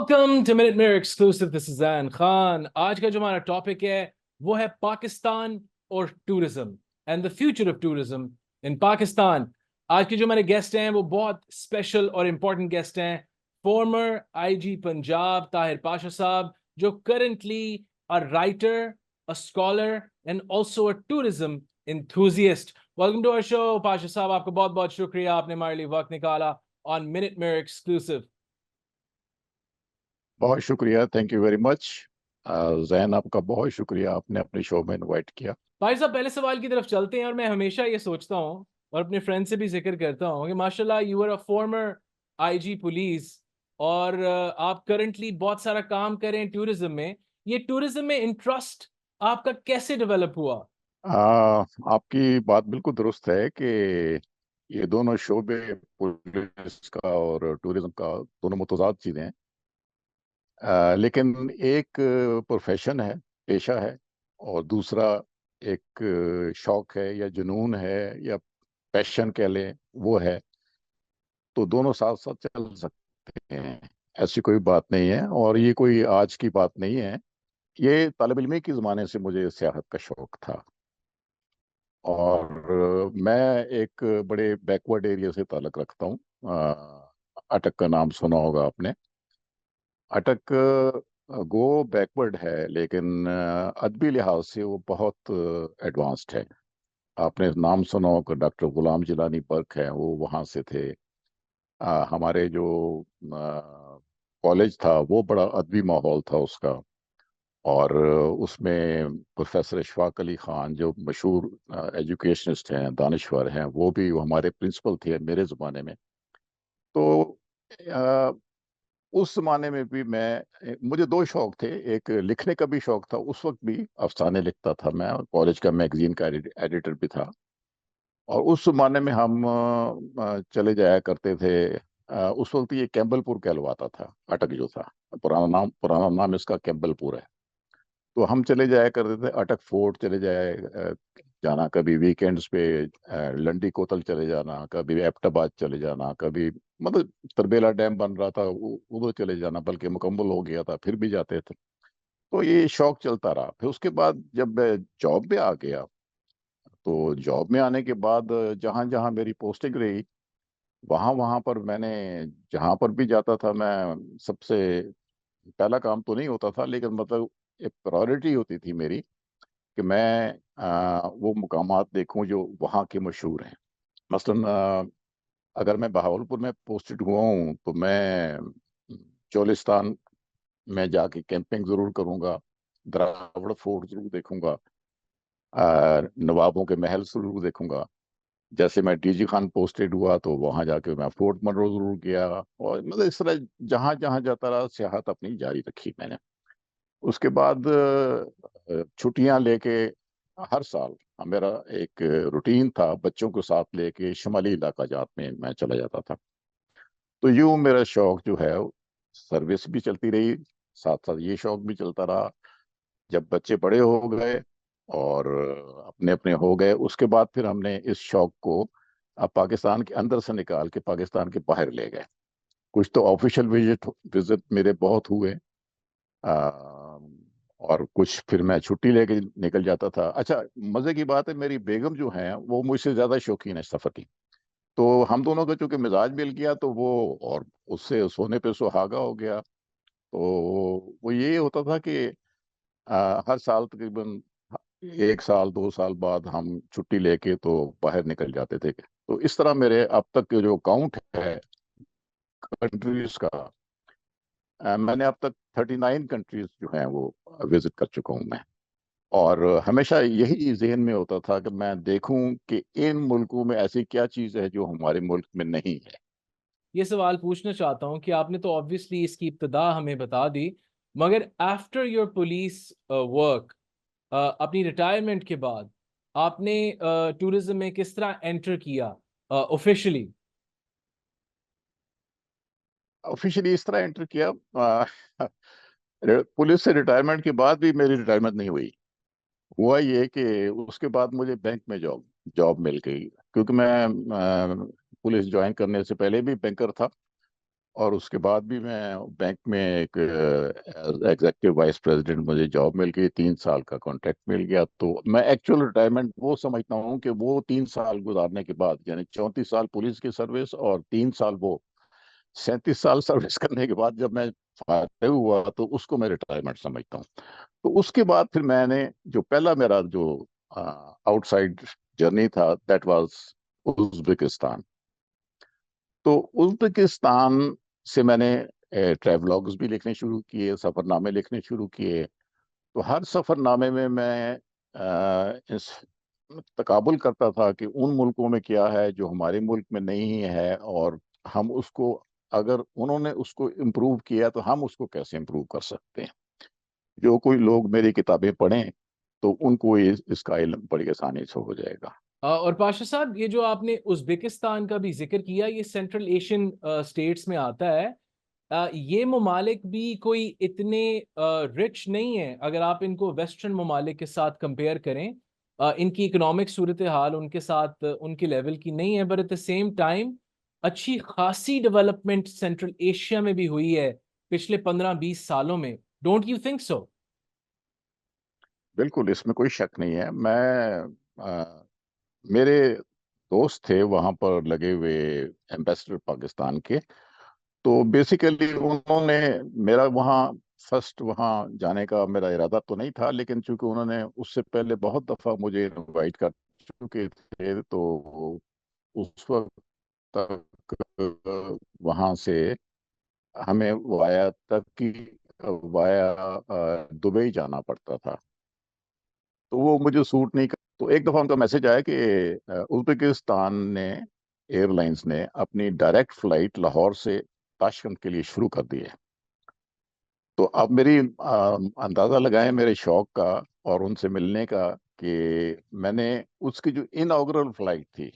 Welcome to minute mayor exclusive. This is Zain Khan. آج کا جو ہمارا ٹاپک ہے وہ ہے پاکستان اور tourism and the future of tourism in Pakistan. آج کے جو ہمارے گیسٹ ہیں وہ بہت اسپیشل اور امپورٹنٹ گیسٹ ہیں. فارمر آئی جی پنجاب طاہر پاشا صاحب, جو currently a writer, a scholar and also a tourism enthusiast. Welcome to our show, Pasha صاحب. آپ کا بہت بہت شکریہ, آپ نے ہمارے لیے وقت نکالا on Minute Mirror Exclusive. بہت شکریہ, تھینک یو ویری مچ. زین, آپ کا بہت شکریہ, آپ نے اپنے شو میں انوائٹ کیا. بھائی صاحب, پہلے سوال کی طرف چلتے ہیں. اور میں ہمیشہ یہ سوچتا ہوں اور اپنے فرینڈ سے بھی ذکر کرتا ہوں کہ ماشاء اللہ you are a former I G police, اور آپ کرنٹلی بہت سارا کام کریں ٹورزم میں. یہ ٹورزم میں انٹرسٹ آپ کا کیسے ڈیولپ ہوا؟ آپ کی بات بالکل درست ہے کہ یہ دونوں شعبے, پولیس کا اور ٹورزم کا, دونوں متضاد چیزیں ہیں. لیکن ایک پروفیشن ہے, پیشہ ہے, اور دوسرا ایک شوق ہے یا جنون ہے یا پیشن کہہ لیں, وہ ہے. تو دونوں ساتھ ساتھ چل سکتے ہیں, ایسی کوئی بات نہیں ہے. اور یہ کوئی آج کی بات نہیں ہے, یہ طالب علمی کے زمانے سے مجھے سیاحت کا شوق تھا. اور میں ایک بڑے بیکورڈ ایریا سے تعلق رکھتا ہوں. اٹک کا نام سنا ہوگا آپ نے. اٹک گو بیکورڈ ہے, لیکن ادبی لحاظ سے وہ بہت ایڈوانسڈ ہے. آپ نے نام سنا ہوگا ڈاکٹر غلام جیلانی برک ہے, وہ وہاں سے تھے. ہمارے جو کالج تھا وہ بڑا ادبی ماحول تھا اس کا. اور اس میں پروفیسر اشفاق علی خان, جو مشہور ایجوکیشنسٹ ہیں, دانشور ہیں, وہ بھی ہمارے پرنسپل تھے میرے زمانے میں. تو اس زمانے میں بھی مجھے دو شوق تھے. ایک لکھنے کا بھی شوق تھا, اس وقت بھی افسانے لکھتا تھا میں, کالج کا میگزین کا ایڈیٹر بھی تھا. اور اس زمانے میں ہم چلے جایا کرتے تھے. اس وقت یہ کیمبل پور کہلواتا تھا اٹک, جو تھا پرانا نام اس کا کیمبل پور ہے. تو ہم چلے جایا کرتے تھے اٹک فورٹ چلے جانا, کبھی ویکینڈز پہ لنڈی کوتل چلے جانا, کبھی ایبٹ آباد چلے جانا, کبھی مطلب تربیلا ڈیم بن رہا تھا ادھر چلے جانا, بلکہ مکمل ہو گیا تھا پھر بھی جاتے تھے. تو یہ شوق چلتا رہا. پھر اس کے بعد جب میں جاب میں آ گیا, تو جاب میں آنے کے بعد جہاں جہاں میری پوسٹنگ رہی, وہاں پر میں نے جہاں پر بھی جاتا تھا, میں سب سے پہلا کام تو نہیں ہوتا تھا, لیکن مطلب ایک پرائورٹی ہوتی تھی میری کہ میں وہ مقامات دیکھوں جو وہاں کے مشہور ہیں. مثلا اگر میں بہاولپور میں پوسٹڈ ہوا ہوں تو میں چولستان میں جا کے کیمپنگ ضرور کروں گا, دراوڑ فورٹ ضرور دیکھوں گا, نوابوں کے محل ضرور دیکھوں گا. جیسے میں ڈی جی خان پوسٹڈ ہوا تو وہاں جا کے میں فورٹ منرو ضرور گیا. اور مطلب اس طرح جہاں جہاں جاتا رہا, سیاحت اپنی جاری رکھی میں نے. اس کے بعد چھٹیاں لے کے ہر سال میرا ایک روٹین تھا, بچوں کو ساتھ لے کے شمالی علاقہ جات میں چلا جاتا تھا. تو یوں میرا شوق جو ہے, سروس بھی چلتی رہی, ساتھ ساتھ یہ شوق بھی چلتا رہا. جب بچے بڑے ہو گئے اور اپنے اپنے ہو گئے, اس کے بعد پھر ہم نے اس شوق کو اب پاکستان کے اندر سے نکال کے پاکستان کے باہر لے گئے. کچھ تو آفیشیل وزٹ میرے بہت ہوئے, اور کچھ پھر میں چھٹی لے کے نکل جاتا تھا. اچھا, مزے کی بات ہے, میری بیگم جو ہیں وہ مجھ سے زیادہ شوقین ہے سفر کی. تو ہم دونوں کا چونکہ مزاج مل گیا, تو وہ اور اس سے سونے پہ سہاگا ہو گیا. تو وہ یہ ہوتا تھا کہ ہر سال تقریباً 1 سال 2 سال بعد ہم چھٹی لے کے تو باہر نکل جاتے تھے. تو اس طرح میرے اب تک کے جو کاؤنٹ ہے کنٹریز کا, میں نے اب تک 39 کنٹریز جو ہیں وہ وزٹ کر چکا ہوں میں. اور ہمیشہ یہی ذہن میں ہوتا تھا کہ میں دیکھوں کہ ان ملکوں میں ایسی کیا چیز ہے جو ہمارے ملک میں نہیں ہے. یہ سوال پوچھنا چاہتا ہوں کہ آپ نے تو obviously اس کی ابتدا ہمیں بتا دی, مگر آفٹر یور پولیس ورک, اپنی ریٹائرمنٹ کے بعد آپ نے ٹورزم میں کس طرح انٹر کیا آفیشلی؟ آفیشلی اس طرح انٹر کیا, پولیس سے ریٹائرمنٹ کے بعد بھی میری ریٹائرمنٹ نہیں ہوئی. ہوا یہ کہ اس کے بعد مجھے بینک میں جاب مل گئی, کیونکہ میں پولیس جوائن کرنے سے پہلے بھی بینکر تھا. اور اس کے بعد بھی میں بینک میں ایک ایگزیکٹو وائس پریزیڈنٹ مجھے جاب مل گئی، 3 سال کا کانٹریکٹ مل گیا. تو میں ایکچوئل ریٹائرمنٹ وہ سمجھتا ہوں کہ وہ 3 سال گزارنے کے بعد، یعنی 34 سال پولیس کی سروس اور 3 سال وہ 37 سال سروس کرنے کے بعد جب میں فارغ ہوا تو اس کو میں ریٹائرمنٹ سمجھتا ہوں. تو اس کے بعد پھر میں نے جو پہلا میرا جو آؤٹ سائڈ جرنی تھا دیٹ واز ازبکستان. تو ازبکستان سے میں نے ٹریولاگز بھی لکھنے شروع کیے، سفر نامے لکھنے شروع کیے. تو ہر سفر نامے میں اس تقابل کرتا تھا کہ ان ملکوں میں کیا ہے جو ہمارے ملک میں نہیں ہے، اور ہم اس کو، اگر انہوں نے اس کو امپروو کیا تو ہم اس کو کیسے امپروو کر سکتے ہیں. جو کوئی لوگ میری کتابیں پڑھیں تو ان کو اس کا علم بڑی آسانی سے ہو جائے گا. اور پاشا صاحب، یہ جو آپ نے ازبکستان کا بھی ذکر کیا، یہ سینٹرل ایشین اسٹیٹس میں آتا ہے. یہ ممالک بھی کوئی اتنے رچ نہیں ہیں اگر آپ ان کو ویسٹرن ممالک کے ساتھ کمپیئر کریں. ان کی اکنامک صورتحال ان کے ساتھ ان کے لیول کی نہیں ہے، but at the same time اچھی خاصی ڈیولپمنٹ سینٹرل ایشیا میں بھی ہوئی ہے پچھلے 15-20 سالوں میں. Don't you think so? بالکل، اس میں کوئی شک نہیں ہے. میرے دوست تھے وہاں پر لگے ہوئے ایمبیسڈر پاکستان کے. تو بیسیکلی انہوں نے میرا وہاں فرسٹ وہاں جانے کا میرا ارادہ تو نہیں تھا، لیکن چونکہ انہوں نے اس سے پہلے بہت دفعہ مجھے انوائٹ کر چکے تھے تو اس وقت تک وہاں سے ہمیں وایا ترکی، وایا دبئی جانا پڑتا تھا. تو وہ مجھے سوٹ نہیں کر. تو ایک دفعہ ان کا میسج آیا کہ ازبکستان نے ایئر لائنز نے اپنی ڈائریکٹ فلائٹ لاہور سے تاشکند کے لیے شروع کر دی ہے. تو اب میری اندازہ لگائیں میرے شوق کا اور ان سے ملنے کا کہ میں نے اس کی جو اناگرل فلائٹ تھی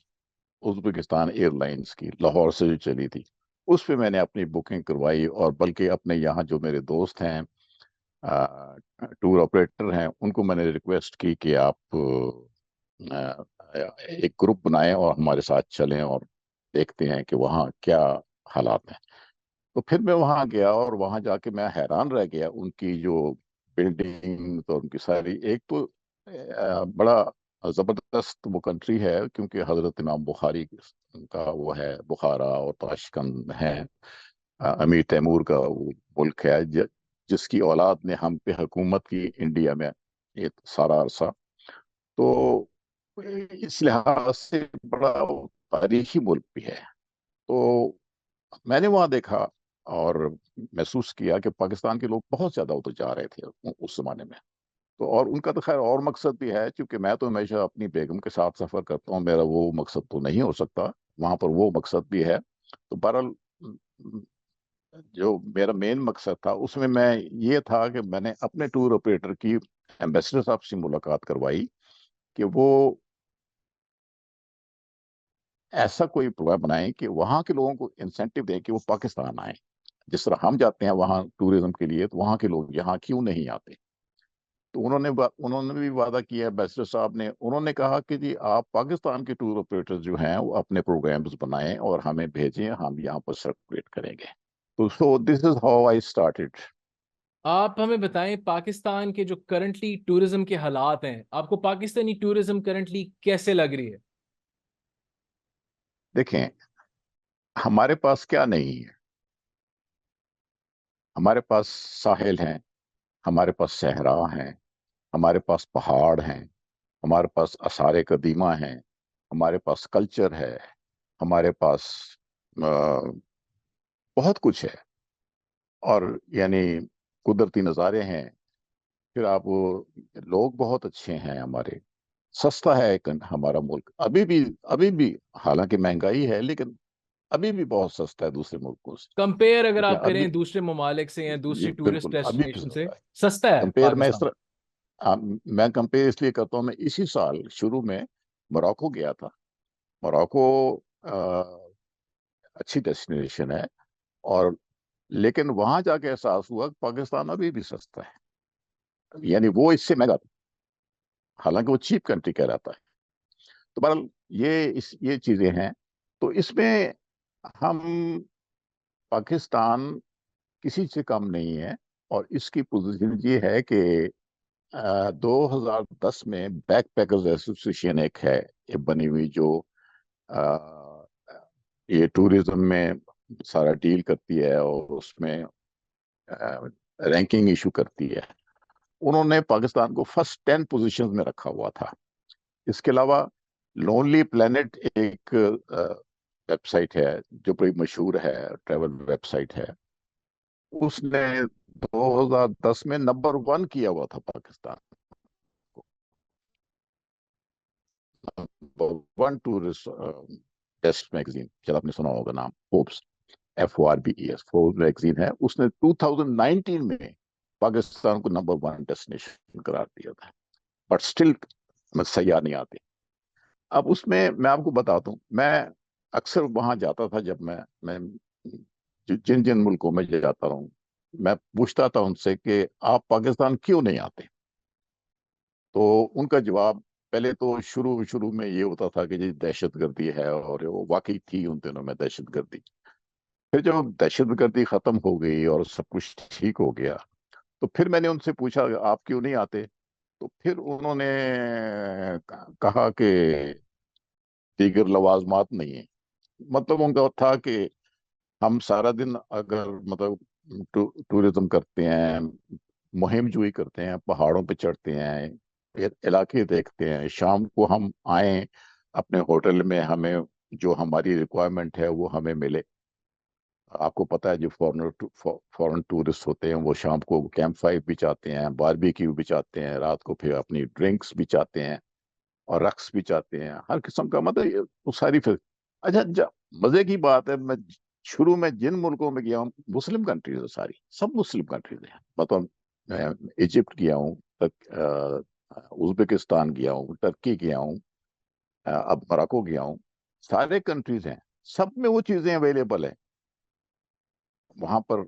ازبکستان ایئر لائنز کی لاہور سے جو چلی تھی، اس پہ میں نے اپنی بکنگ کروائی. اور بلکہ اپنے یہاں جو میرے دوست ہیں ٹور آپریٹر ہیں، ان کو میں نے ریکویسٹ کی کہ آپ ایک گروپ بنائیں اور ہمارے ساتھ چلیں اور دیکھتے ہیں کہ وہاں کیا حالات ہیں. تو پھر میں وہاں گیا اور وہاں جا کے میں حیران رہ گیا ان کی جو بلڈنگ اور ان کی ساری. ایک تو بڑا زبردست وہ کنٹری ہے کیونکہ حضرت امام بخاری کا وہ ہے، بخارا اور تاشکند ہے. امیر تیمور کا وہ ملک ہے جس کی اولاد نے ہم پہ حکومت کی انڈیا میں یہ سارا عرصہ. تو اس لحاظ سے بڑا تاریخی ملک بھی ہے. تو میں نے وہاں دیکھا اور محسوس کیا کہ پاکستان کے لوگ بہت زیادہ ادھر جا رہے تھے اس زمانے میں. تو اور ان کا تو خیر اور مقصد بھی ہے، کیونکہ میں تو ہمیشہ اپنی بیگم کے ساتھ سفر کرتا ہوں، میرا وہ مقصد تو نہیں ہو سکتا، وہاں پر وہ مقصد بھی ہے. تو بہرحال جو میرا مین مقصد تھا اس میں یہ تھا کہ میں نے اپنے ٹور آپریٹر کی ایمبیسڈر صاحب سے ملاقات کروائی کہ وہ ایسا کوئی پروگرام بنائیں کہ وہاں کے لوگوں کو انسینٹیو دیں کہ وہ پاکستان آئیں. جس طرح ہم جاتے ہیں وہاں ٹوریزم کے لیے، تو وہاں کے لوگ یہاں کیوں نہیں آتے. تو انہوں نے بھی وعدہ کیا ایمبیسڈر صاحب نے. انہوں نے کہا کہ جی آپ پاکستان کے ٹور آپریٹر جو ہیں وہ اپنے پروگرامز بنائیں اور ہمیں بھیجیں، ہم یہاں پر سرکولیٹ کریں گے. تو سو دس از ہاؤ آئی اسٹارٹیڈ. آپ ہمیں بتائیں پاکستان کے جو کرنٹلی ٹورزم کے حالات ہیں، آپ کو پاکستانی ٹورزم کرنٹلی کیسے لگ رہی ہے؟ دیکھیں، ہمارے پاس کیا نہیں ہے. ہمارے پاس ساحل ہیں، ہمارے پاس صحرا ہیں، ہمارے پاس پہاڑ ہیں، ہمارے پاس آثار قدیمہ ہیں، ہمارے پاس کلچر ہے، ہمارے پاس بہت کچھ ہے. اور یعنی قدرتی نظارے ہیں. پھر آپ وہ لوگ بہت اچھے ہیں ہمارے. سستا ہے ہمارا ملک ابھی بھی حالانکہ مہنگائی ہے لیکن ابھی بھی بہت سستا ہے دوسرے ملکوں سے. کمپیئر اگر ٹھیک ہے، آپ ابھی کریں دوسرے ممالک سے یا دوسری جی ٹورسٹ بالکل ابھی بھی ڈیسٹینیشن سے، سستا ہے. سستا ہے کمپیئر میں اس پاکستان؟ طرح میں کمپیئر اس لیے کرتا ہوں. میں اسی سال شروع میں موراکو گیا تھا. موراکو اچھی ڈیسٹینیشن ہے، اور لیکن وہاں جا کے احساس ہوا کہ پاکستان ابھی بھی سستا ہے. یعنی وہ اس سے مہنگا تھا حالانکہ وہ چیپ کنٹری کہلاتا ہے. تو بہرحال یہ چیزیں ہیں. تو اس میں ہم पाकिस्तान किसी से कम नहीं है, और इसकी पोजीशन ये है कि 2010 में बैक पैकर्स एसोसिएशन एक है, ये बनी हुई, जो अ, ये टूरिज्म में सारा डील करती है और उसमें रैंकिंग इशू करती है। उन्होंने पाकिस्तान को फर्स्ट 10 पोजीशंस में रखा हुआ था। इसके अलावा लोनली प्लेनेट एक वेबसाइट है जो बड़ी मशहूर है, ट्रैवल वेबसाइट है, उसने 2010 में नंबर 1 किया हुआ था पाकिस्तान को। नंबर 1 टूरिस्ट टेस्ट मैगजीन, शायद आपने सुना होगा नाम, फोर्ब्स, FORBES, फोर्ब्स मैगजीन है, उसने 2019 में पाकिस्तान को नंबर 1 डेस्टिनेशन करार दिया था। बट स्टिल सयाह नहीं आती। अब उसमें मैं आपको बताता हूँ, मैं अक्सर वहां जाता था, जब मैं जिन जिन मुल्कों में जाता रहूं, मैं पूछता था उनसे कि आप पाकिस्तान क्यों नहीं आते। तो उनका जवाब, पहले तो शुरू शुरू में ये होता था कि जी दहशतगर्दी है, और वो वाकई थी उन दिनों में दहशतगर्दी। फिर जब दहशतगर्दी खत्म हो गई और सब कुछ ठीक हो गया, तो फिर मैंने उनसे पूछा आप क्यों नहीं आते। तो फिर उन्होंने कहा कि दीगर लवाजमात नहीं है। मतलब उनका था कि हम सारा दिन अगर मतलब टूरिज्म करते हैं, मुहिम जुई करते हैं, पहाड़ों पे चढ़ते हैं, इलाके देखते हैं, शाम को हम आए अपने होटल में, हमें जो हमारी रिक्वायरमेंट है वो हमें मिले। आपको पता है जो फॉरेन टूरिस्ट होते हैं वो शाम को कैंप फायर भी चाहते हैं, बारबेक्यू भी चाहते हैं, रात को फिर अपनी ड्रिंक्स भी चाहते हैं, और रक्स भी चाहते हैं, हर किस्म का, मतलब वो सारी फिर। अच्छा, मजे की बात है, मैं शुरू में जिन मुल्कों में गया हूँ, मुस्लिम कंट्रीज है सारी, सब मुस्लिम कंट्रीज है। मतलब मैं इजिप्ट गया हूँ, उज्बेकिस्तान गया हूँ, टर्की गया हूँ, अब मोरक्को गया हूँ, सारे कंट्रीज हैं, सब में वो चीजें अवेलेबल है। वहां पर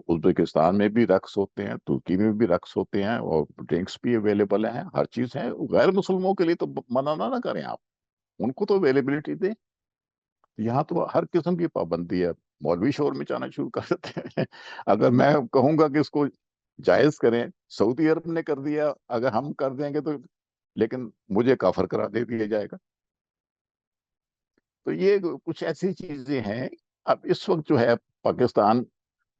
उज्बेकिस्तान में भी रक्स होते हैं, तुर्की में भी रक्स होते हैं, और ड्रिंक्स भी अवेलेबल हैं, हर चीज है। गैर मुसलमानों के लिए तो मना ना करें आप, उनको तो अवेलेबिलिटी दें। यहाँ तो हर किस्म की पाबंदी है, मौलवी शोर मचाना शुरू कर देते हैं। अगर मैं कहूंगा कि इसको जायज करें, सऊदी अरब ने कर दिया, अगर हम कर देंगे तो, लेकिन मुझे काफर करार दे दिया जाएगा। तो ये कुछ ऐसी चीजें हैं। अब इस वक्त जो है पाकिस्तान,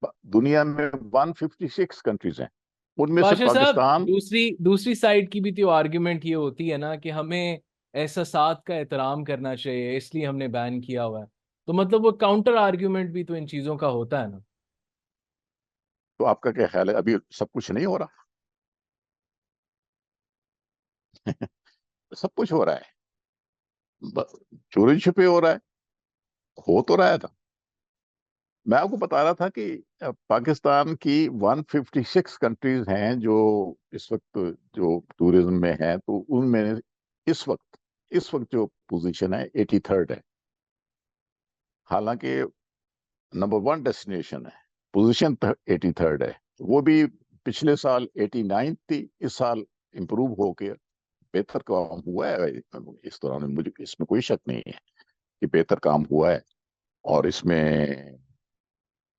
दुनिया में 156 कंट्रीज हैं, उनमें से बादशाह साहब, पाकिस्तान। दूसरी दूसरी साइड की भी तो आर्ग्यूमेंट ये होती है ना कि हमें एहसासात का एहतराम करना चाहिए, इसलिए हमने बैन किया हुआ है। तो मतलब वो काउंटर आर्ग्यूमेंट भी तो इन चीजों का होता है ना। तो आपका क्या ख्याल है, अभी सब कुछ नहीं हो रहा? सब कुछ हो रहा है, चोरी छिपे हो रहा है, हो तो रहा था। मैं आपको बता रहा था कि पाकिस्तान की 156 कंट्रीज हैं जो इस वक्त जो टूरिज्म में है, तो उनमें इस वक्त जो पोजीशन है 83rd है। हालांकि नंबर 1 डेस्टिनेशन है, पोजीशन 83rd है। वो भी पिछले साल 89 थी, इस साल इंप्रूव होकर बेहतर काम हुआ है। इस दौरान मुझे इसमें कोई शक नहीं है कि बेहतर काम हुआ है। और इसमें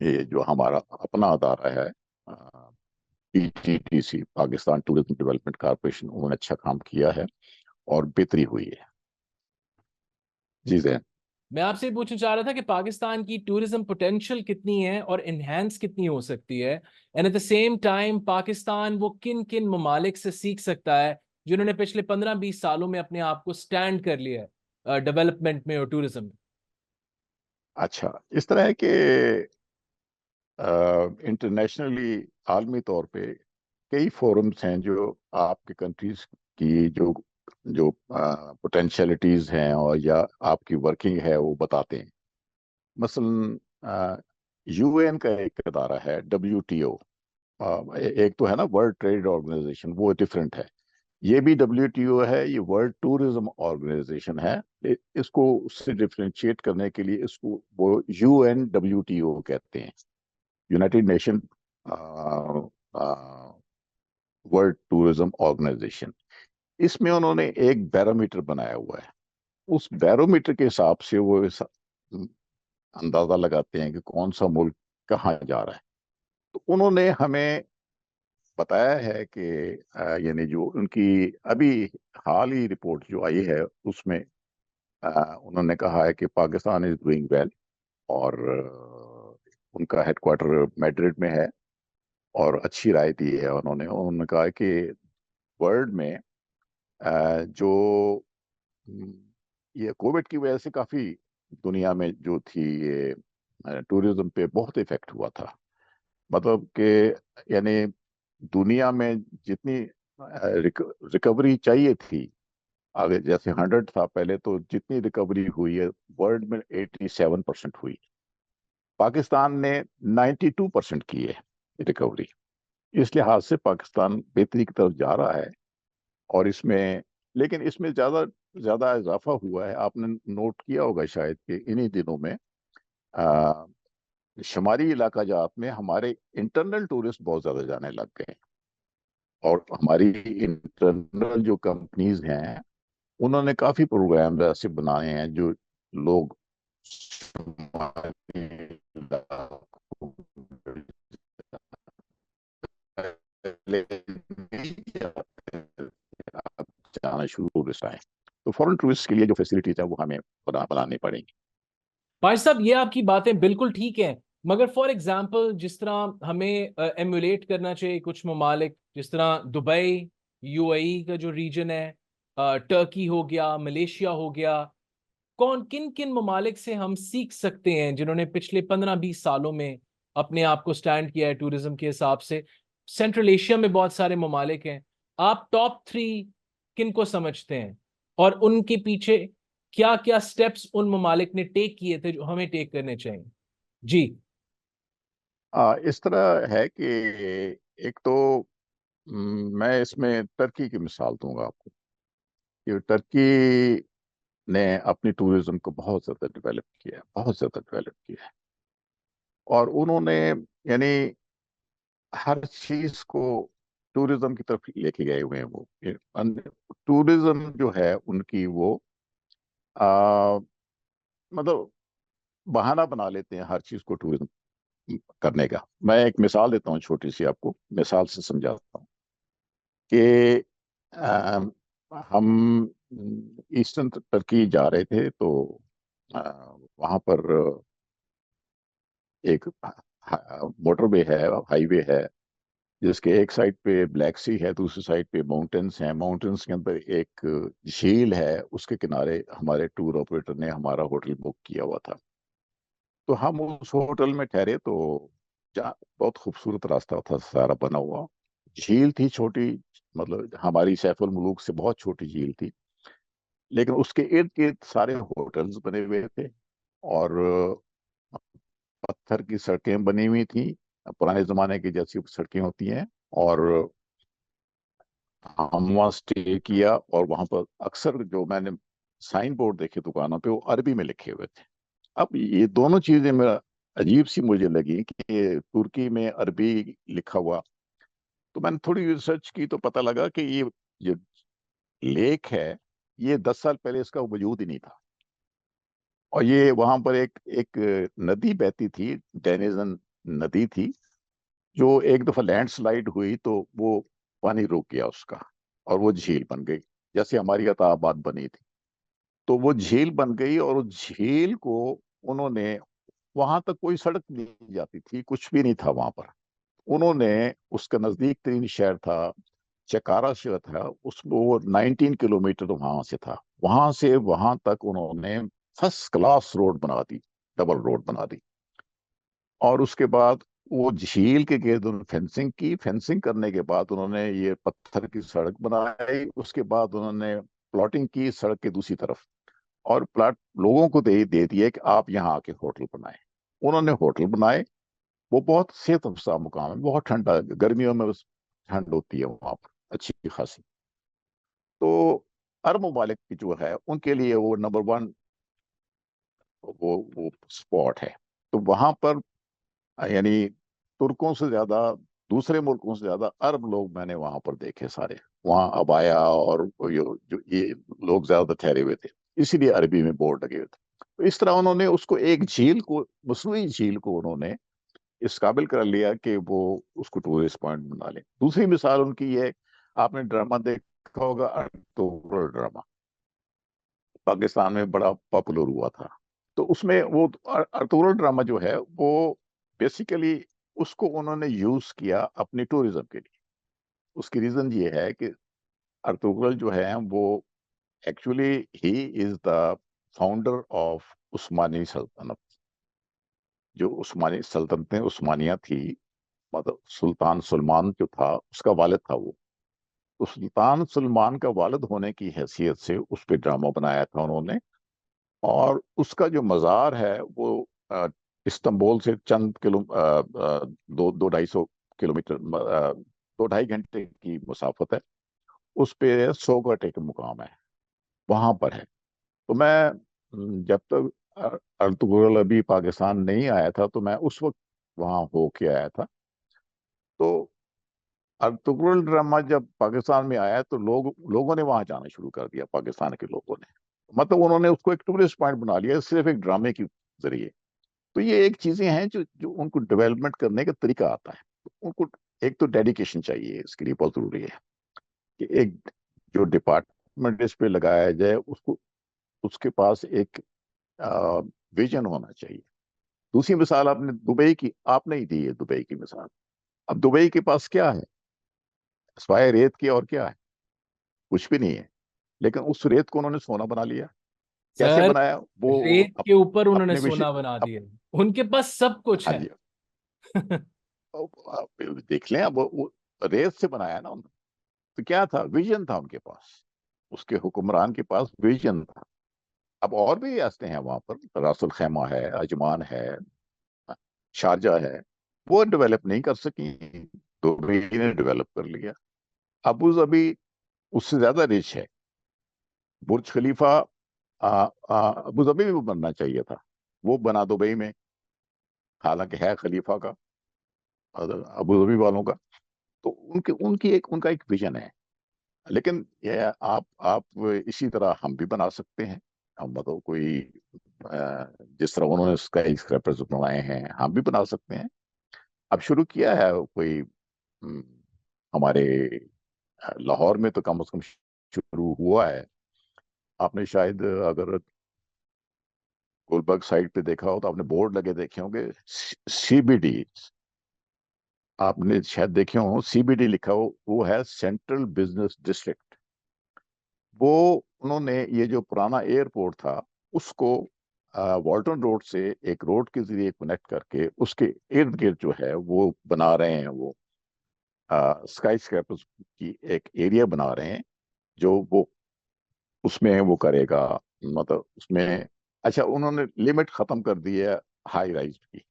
ये जो हमारा अपना अदारा है, PTTC, Pakistan tourism development corporation, उन्होंने अच्छा काम किया है और बेहतरी हुई है। जी जैन। मैं आपसे ये पूछना चाह रहा था कि पाकिस्तान की टूरिज्म पोटेंशियल कितनी है और इनहेंस कितनी हो सकती है, and at the same time Pakistan वो किन किन ममालिक से सीख सकता है जिन्होंने पिछले 15-20 सालों में अपने आप को स्टैंड कर लिया है डेवलपमेंट में और टूरिज्म में। अच्छा, इस तरह है कि इंटरनेशनली, आलमी तौर पे कई फोरम्स हैं जो आपके कंट्रीज की जो जो पोटेंशियलिटीज हैं और या आपकी वर्किंग है वो बताते हैं। मसलन UN का एक अदारा है, WTO। एक तो है ना वर्ल्ड ट्रेड ऑर्गेनाइजेशन, वो डिफरेंट है। ये भी WTO है, ये वर्ल्ड टूरिज्म ऑर्गेनाइजेशन है। इसको उससे डिफरेंशिएट करने के लिए इसको वो UNWTO कहते हैं, United Nation World Tourism Organization. इसमें उन्होंने एक बैरोमीटर बनाया हुआ है। उस बैरोमीटर के हिसाब से वो اندازہ لگاتے ہیں کہ کون سا ملک کہاں جا رہا ہے. تو انہوں نے ہمیں بتایا ہے کہ یعنی جو ان کی ابھی حال ہی رپورٹ جو آئی ہے اس میں انہوں نے کہا ہے کہ پاکستان از ڈوئنگ ویل، اور ان کا ہیڈ کوارٹر میڈرڈ میں ہے، اور اچھی رائے دی ہے انہوں نے کہا کہ ورلڈ میں جو یہ کووڈ کی وجہ سے کافی دنیا میں جو تھی یہ ٹوریزم پہ بہت افیکٹ ہوا تھا. مطلب کہ یعنی دنیا میں جتنی ریکوری چاہیے تھی، آگے جیسے 100 تھا پہلے، تو جتنی ریکوری ہوئی ہے ورلڈ میں 87% ہوئی. پاکستان نے 92% کی ہے ریکوری. اس لحاظ سے پاکستان بہتری کی طرف جا رہا ہے. اور اس میں لیکن اس میں زیادہ زیادہ اضافہ ہوا ہے. آپ نے نوٹ کیا ہوگا شاید کہ انہی دنوں میں شمالی علاقہ جات میں ہمارے انٹرنل ٹورسٹ بہت زیادہ جانے لگ گئے ہیں. اور ہماری انٹرنل جو کمپنیز ہیں انہوں نے کافی پروگرام ایسے بنائے ہیں جو لوگ شمالی علاقوں جانا شروع ٹورسٹ آئے. تو فورن ٹورسٹ کے لیے جو فیسلٹیز ہیں وہ ہمیں بنانی پڑیں گی. پاش صاحب یہ آپ کی باتیں بالکل ٹھیک ہیں، مگر فار ایگزامپل جس طرح ہمیں ایمولیٹ کرنا چاہیے کچھ ممالک، جس طرح دبئی، یو اے ای کا جو ریجن ہے، ٹرکی ہو گیا، ملیشیا ہو گیا، کن کن ممالک سے ہم سیکھ سکتے ہیں جنہوں نے پچھلے 15-20 سالوں میں اپنے آپ کو سٹینڈ کیا ہے ٹورزم کے حساب سے؟ سینٹرل ایشیا میں بہت سارے ممالک ہیں، آپ ٹاپ 3 کن کو سمجھتے ہیں، اور ان کے پیچھے کیا کیا سٹیپس ان ممالک نے ٹیک کیے تھے جو ہمیں ٹیک کرنے چاہیے؟ جی اس طرح ہے کہ ایک تو میں اس میں ٹرکی کی مثال دوں گا آپ کو کہ ٹرکی نے اپنی ٹورزم کو بہت زیادہ ڈیولپ کیا ہے، بہت زیادہ ڈیولپ کیا ہے. اور انہوں نے یعنی ہر چیز کو ٹورزم کی طرف لے کے گئے ہوئے ہیں. وہ ٹورزم جو ہے ان کی وہ مطلب بہانہ بنا لیتے ہیں ہر چیز کو ٹورزم کرنے کا. میں ایک مثال دیتا ہوں چھوٹی سی، آپ کو مثال سے سمجھاتا ہوں کہ ہم ایسٹرن ٹرکی جا رہے تھے تو وہاں پر ایک موٹر وے ہے، ہائی وے ہے، جس کے ایک سائڈ پہ بلیک سی ہے، دوسری سائڈ پہ ماؤنٹینس ہیں. ماؤنٹینس کے اندر ایک جھیل ہے، اس کے کنارے ہمارے ٹور آپریٹر نے ہمارا ہوٹل بک کیا ہوا تھا. تو ہم اس ہوٹل میں ٹھہرے تو بہت خوبصورت راستہ تھا سارا بنا ہوا. جھیل تھی چھوٹی، مطلب ہماری سیف الملوک سے بہت چھوٹی جھیل تھی، لیکن اس کے ارد گرد سارے ہوٹلز بنے ہوئے تھے، اور پتھر کی سڑکیں بنی ہوئی تھیں، پرانے زمانے کی جیسی سڑکیں ہوتی ہیں. اور ہم وہاں اسٹے کیا، اور وہاں پر اکثر جو میں نے سائن بورڈ دیکھے دکانوں پہ وہ عربی میں لکھے ہوئے تھے. اب یہ دونوں چیزیں میرا عجیب سی مجھے لگی کہ ترکی میں عربی لکھا ہوا. تو میں نے تھوڑی ریسرچ کی تو پتہ لگا کہ یہ لیک ہے، یہ 10 سال پہلے اس کا وجود ہی نہیں تھا. اور یہ وہاں پر ایک ندی بہتی تھی، ڈینیزن ندی تھی، جو ایک دفعہ لینڈ سلائیڈ ہوئی تو وہ پانی روک گیا اس کا، اور وہ جھیل بن گئی، جیسے ہماری عطا آباد بنی تھی. تو وہ جھیل بن گئی، اور اس جھیل کو انہوں نے، وہاں تک کوئی سڑک نہیں جاتی تھی، کچھ بھی نہیں تھا وہاں پر. انہوں نے اس کا نزدیک ترین شہر تھا چکارا شہر تھا، اس میں وہ 19 کلومیٹر وہاں سے تھا. وہاں سے وہاں تک انہوں نے فرسٹ کلاس روڈ بنا دی، ڈبل روڈ بنا دی. اور اس کے بعد وہ جھیل کے گرد انہوں نے فینسنگ کی. فینسنگ کرنے کے بعد انہوں نے یہ پتھر کی سڑک بنائی. اس کے بعد انہوں نے پلاٹنگ کی سڑک کے دوسری طرف، اور پلاٹ لوگوں کو دے دیا کہ آپ یہاں آ کے ہوٹل بنائیں. انہوں نے ہوٹل بنائے. وہ بہت صحت افزا مقام ہے، بہت ٹھنڈا، گرمیوں میں بس ٹھنڈ ہوتی ہے وہاں پر اچھی خاصی. تو عرب ممالک کی جو ہے ان کے لیے وہ نمبر 1 وہ اسپاٹ ہے. تو وہاں پر یعنی ترکوں سے زیادہ، دوسرے ملکوں سے زیادہ عرب لوگ میں نے وہاں پر دیکھے سارے. وہاں ابایا اور جو یہ لوگ زیادہ ٹھہرے ہوئے تھے، اسی لیے عربی میں بورڈ لگے ہوئے تھے. تو इस तरह उन्होंने उसको एक झील को, मसनूई झील को उन्होंने इस काबिल कर लिया कि वो उसको टूरिस्ट पॉइंट बना लें। दूसरी मिसाल उनकी है, आपने ड्रामा देखा होगा अर्तुगरुल ड्रामा, पाकिस्तान में बड़ा पॉपुलर हुआ था। तो उसमें वो अर्तुगरुल ड्रामा जो है वो बेसिकली उसको उन्होंने यूज किया अपनी टूरिज्म के लिए। उसकी रीजन ये है कि अर्तुगरुल जो है वो actually he is the founder of उस्मानी सल्तनत। जो उस्मानी सल्तनत उस्मानिया थी, मतलब सुल्तान सलमान जो था उसका वालिद था वो। तो सुल्तान सलमान का वालिद होने की हैसियत से उस पर ड्रामा बनाया था उन्होंने। और उसका जो मज़ार है वो इस्तांबुल से चंद दो 250 किलोमीटर, 2 ढाई घंटे की मुसाफत है। उस पे 100 घंटे का मुकाम है, वहां पर है। तो मैं जब तक अर्तुगरुल अभी पाकिस्तान नहीं आया था तो मैं उस वक्त वहां होके आया था। तो अर्तुगरुल ड्रामा जब पाकिस्तान में आया तो लोगों ने वहां जाना शुरू कर दिया, पाकिस्तान के लोगों ने। मतलब उन्होंने उसको एक टूरिस्ट पॉइंट बना लिया सिर्फ एक ड्रामे के जरिए। तो ये एक चीजें हैं जो जो उनको डेवलपमेंट करने का तरीका आता है। उनको एक तो डेडिकेशन चाहिए, इसके लिए बहुत जरूरी है कि एक जो डिपार्टमेंट इस पे लगाया जाए उसको, उसके पास एक विजन होना चाहिए। दूसरी मिसाल आपने दुबई की आपने ही दी है, दुबई की मिसाल। अब दुबई के पास क्या है सिवाय रेत के? और क्या है? कुछ भी नहीं है। लेकिन उस रेत को उन्होंने सोना बना लिया। कैसे सर, बनाया वो? रेत के ऊपर उन्होंने अपने विषय सोना बना दिया, उनके पास सब कुछ हाँ है। जी। आप देख लें, अब वो रेत से बनाया ना उन्होंने। तो क्या था? विजन था उनके पास, उसके हुक्मरान के पास विजन था। अब और भी ऐसे हैं वहां पर, रासुल खैमा है, अजमान है, शारजा है। वो डेवलप नहीं कर सकी, दुबई ने डेवलप कर लिया। अबू धाबी उससे ज्यादा रिच है। बुर्ज खलीफा अबू धाबी में बनना चाहिए था, वो बना दुबई में, हालांकि है खलीफा का, अबू धाबी वालों का। तो उनके उनकी एक उनका एक विजन है। लेकिन ये आप इसी तरह हम भी बना सकते हैं। हम मतलब कोई जिस तरह उन्होंने स्काई स्क्रैपर्स बनाए हैं हम भी बना सकते हैं। अब शुरू किया है कोई हमारे लाहौर में तो कम से कम शुरू हुआ है। आपने शायद अगर गुलबर्ग साइड पे देखा हो तो आपने बोर्ड लगे देखे होंगे, सीबीडी। आपने शायद देखे हो सीबीडी लिखा हो, वो है सेंट्रल बिजनेस डिस्ट्रिक्ट। वो उन्होंने ये जो पुराना एयरपोर्ट था उसको वॉल्टन रोड से एक रोड के जरिए कनेक्ट करके उसके इर्द गिर्द जो है वो बना रहे हैं। वो स्काई स्क्रैपर्स की एक एरिया बना रहे हैं जो वो उसमें वो करेगा। मतलब उसमें, अच्छा उन्होंने लिमिट खत्म कर दी है हाई राइज की।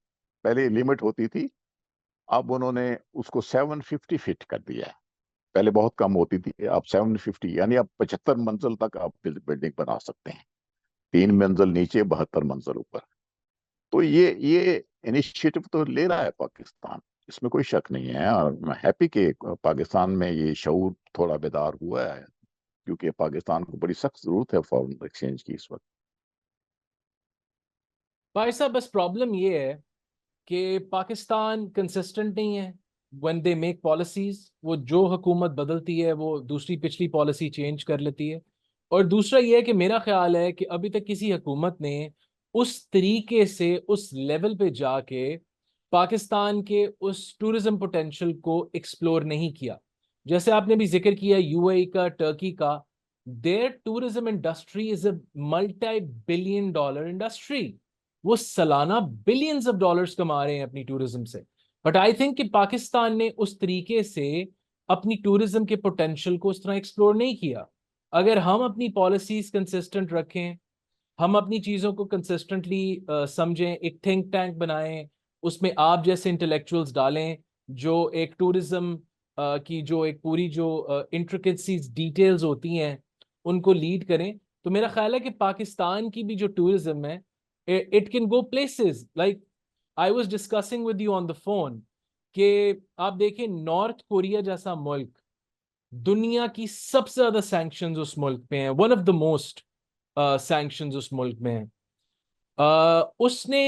पहले लिमिट होती थी, अब उन्होंने उसको 750 फीट कर दिया है। पहले बहुत कम होती थी, अब 750, यानी अब 75 मंजिल तक आप बिल्डिंग बना सकते हैं। 3 मंजिल नीचे, 72 मंजिल ऊपर। तो ये इनिशिएटिव तो ले रहा है पाकिस्तान, इसमें कोई शक नहीं है। और मैं हैप्पी कि पाकिस्तान में ये शऊर थोड़ा बेदार हुआ है, क्योंकि पाकिस्तान को बड़ी सख्त जरूरत है फॉरेन एक्सचेंज की इस वक्त। भाई साहब, बस प्रॉब्लम ये है कि पाकिस्तान कंसिस्टेंट नहीं है व्हेन दे मेक पॉलिसीज। वो जो हुकूमत बदलती है वो दूसरी पिछली पॉलिसी चेंज कर लेती है। और दूसरा ये है कि मेरा ख्याल है कि अभी तक किसी हुकूमत ने उस तरीके से उस लेवल पे जाके पाकिस्तान के उस टूरिज्म पोटेंशियल को एक्सप्लोर नहीं किया। जैसे आपने भी जिक्र किया यूएई का, टर्की का, their tourism industry is a multi billion dollar industry. वो सालाना बिलियंस ऑफ डॉलर्स कमा रहे हैं अपनी टूरिज्म से। बट आई थिंक कि पाकिस्तान ने उस तरीके से अपनी टूरिज्म के पोटेंशियल को उस तरह एक्सप्लोर नहीं किया। अगर हम अपनी पॉलिसीज कंसिस्टेंट रखें, हम अपनी चीजों को कंसिस्टेंटली समझें, एक थिंक टैंक बनाएं, उसमें आप जैसे इंटेलेक्चुअल्स डालें जो एक टूरिज्म की जो एक पूरी जो इंट्रिकेसीज डिटेल्स होती हैं उनको लीड करें, तो मेरा ख्याल है कि पाकिस्तान की भी जो टूरिज्म है, it can go places. Like I was discussing with you on the phone कि आप देखें नॉर्थ कोरिया जैसा मुल्क, दुनिया की सबसे ज्यादा सैंक्शंस उस मुल्क पे हैं, one of the most sanctions उस मुल्क में हैं। उसने